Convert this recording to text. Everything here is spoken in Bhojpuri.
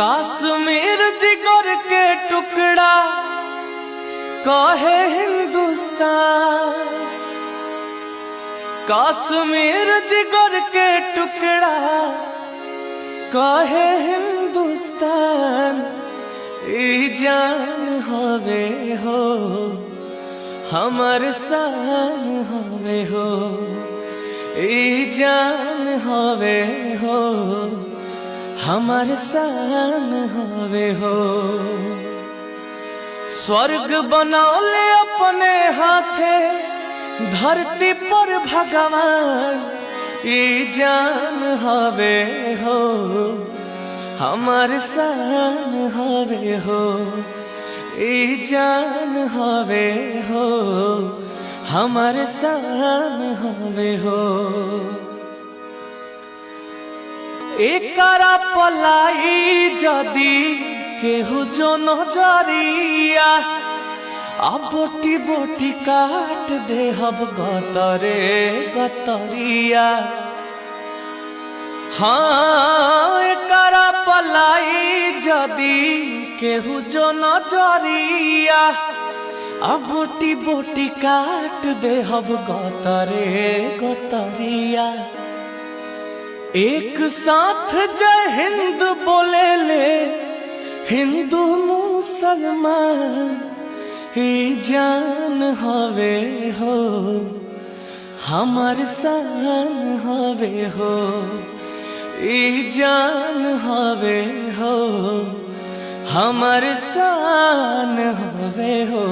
कश्मीर जिगर के टुकड़ा कहे हिंदुस्तान। कश्मीर जिगर के टुकड़ा कहे हिंदुस्तान। ई जान हवे हो हमर शान हवे हो। ई जान हवे हो हमार शान हवे हो। स्वर्ग बनौले अपने हाथे धरती पर भगवान। ई जान हवे हो हमार शान हवे हो। ई जान हवे हो हमार शान हवे हो। एकरा पलाई जदी केहू जो नजरिया अब बोटी बोटी काट देहब गतरे गतरिया। हाँ एकरा पलाई जदी केहू जो नजरिया अब बोटी बोटी काट देहब गतरे गतरिया। एक साथ जय हिंद बोले ले हिंदू मुसलमान। ई जान हवे हो हमार शान हवे हो। ई जान हवे हो हमार शान हवे हो।